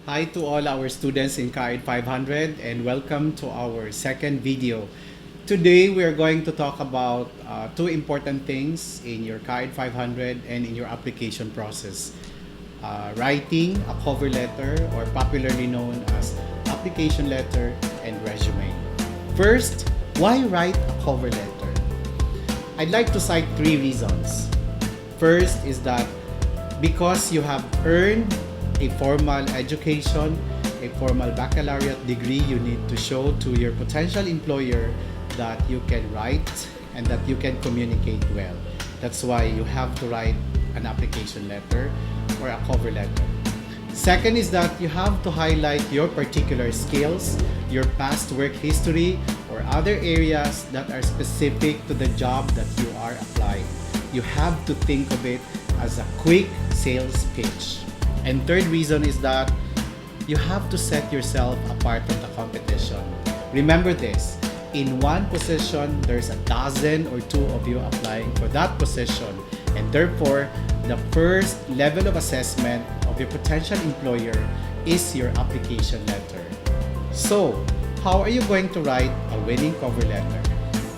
Hi to all our students in CAED 500 and welcome to our second video. Today we are going to talk about two important things in your CAED 500 and in your application process. Writing a cover letter, or popularly known as application letter and resume. First, why write a cover letter? I'd like to cite three reasons. First is that because you have earned a formal education, a formal baccalaureate degree, you need to show to your potential employer that you can write and that you can communicate well. That's why you have to write an application letter or a cover letter. Second is that you have to highlight your particular skills, your past work history, or other areas that are specific to the job that you are applying. You have to think of it as a quick sales pitch. And third reason is that you have to set yourself apart from the competition. Remember this, in one position, there's a dozen or two of you applying for that position. And therefore, the first level of assessment of your potential employer is your application letter. So, how are you going to write a winning cover letter?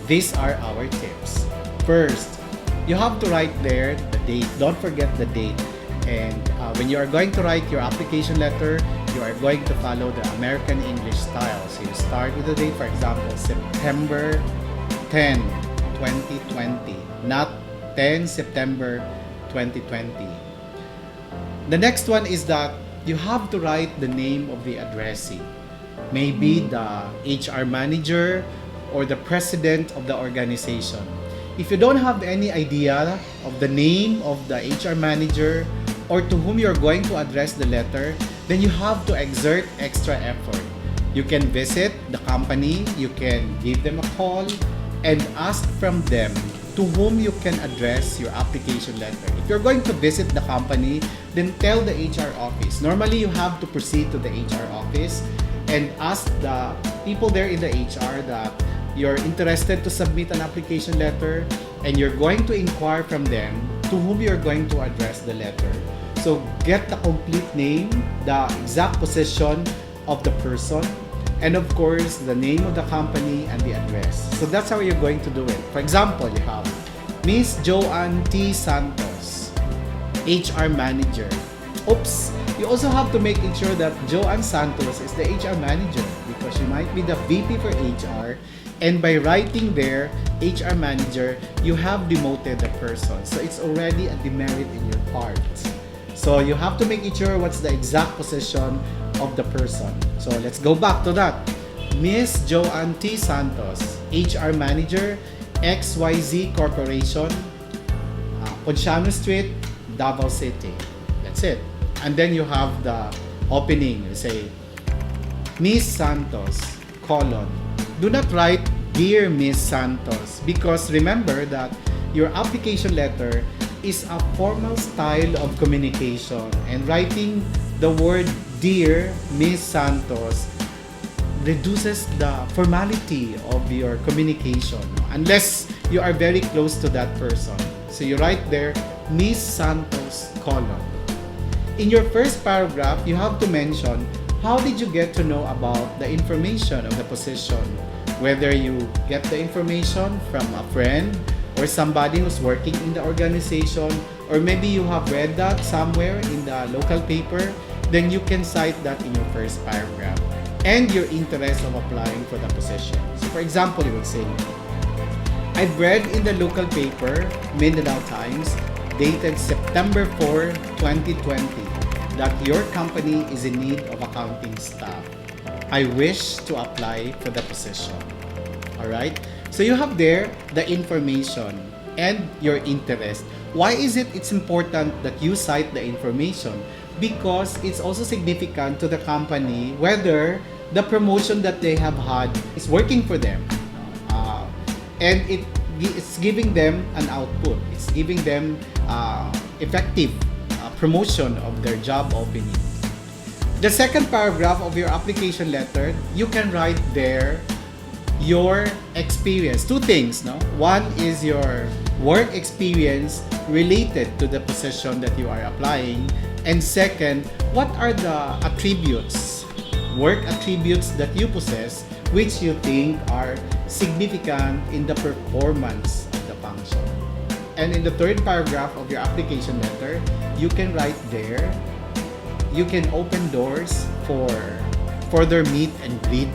These are our tips. First, you have to write there the date. Don't forget the date. And when you are going to write your application letter, you are going to follow the American English style. So you start with the date, for example, September 10, 2020, not 10 September 2020. The next one is that you have to write the name of the addressee. Maybe the HR manager or the president of the organization. If you don't have any idea of the name of the HR manager or to whom you're going to address the letter, then you have to exert extra effort. You can visit the company, you can give them a call, and ask from them to whom you can address your application letter. If you're going to visit the company, then tell the HR office. Normally, you have to proceed to the HR office and ask the people there in the HR that you're interested to submit an application letter, and you're going to inquire from them to whom you're going to address the letter. So get the complete name, the exact position of the person, and of course the name of the company and the address. So that's how you're going to do it. For example, you have Miss Joanne T. Santos, HR manager. Oops, you also have to make sure that Joanne Santos is the HR manager because she might be the VP for HR. And by writing there, HR manager, you have demoted the person. So it's already a demerit in your part. So you have to make sure what's the exact position of the person. So let's go back to that. Miss Joanne T. Santos, HR manager, XYZ Corporation, Ponciano Street, Davao City. That's it. And then you have the opening. You say, Miss Santos, colon. Do not write Dear Miss Santos because remember that your application letter is a formal style of communication, and writing the word Dear Miss Santos reduces the formality of your communication unless you are very close to that person. So you write there Miss Santos colon. In your first paragraph, you have to mention how did you get to know about the information of the position, whether you get the information from a friend or somebody who's working in the organization, or maybe you have read that somewhere in the local paper, then you can cite that in your first paragraph and your interest of applying for the position. So for example, you would say, I've read in the local paper, Mindanao Times, dated September 4, 2020, that your company is in need of accounting staff. I wish to apply for the position. Alright? So you have there the information and your interest. Why is it's important that you cite the information? Because it's also significant to the company whether the promotion that they have had is working for them. And it's giving them an output. It's giving them effective promotion of their job opening. The second paragraph of your application letter, you can write there your experience. Two things, no? One is your work experience related to the position that you are applying, And second, what are the attributes, work attributes that you possess which you think are significant in the performance of the function. And in the third paragraph of your application letter, you can write there, you can open doors for further meet and greet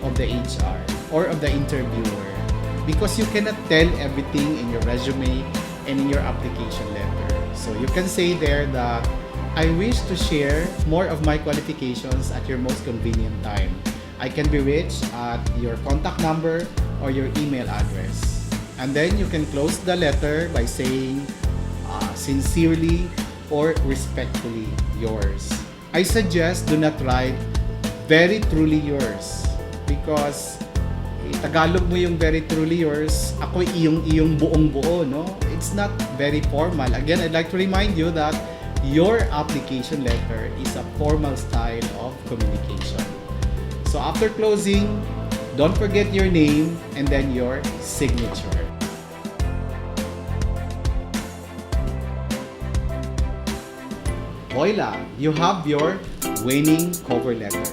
of the HR or of the interviewer, because you cannot tell everything in your resume and in your application letter. So you can say there that I wish to share more of my qualifications at your most convenient time. I can be reached at your contact number or your email address. And then you can close the letter by saying sincerely or respectfully yours. I suggest do not write very truly yours, because Tagalog mo yung very truly yours, ako iyong buong buo, no? It's not very formal. Again, I'd like to remind you that your application letter is a formal style of communication. So after closing, don't forget your name and then your signature. Voila! You have your winning cover letter.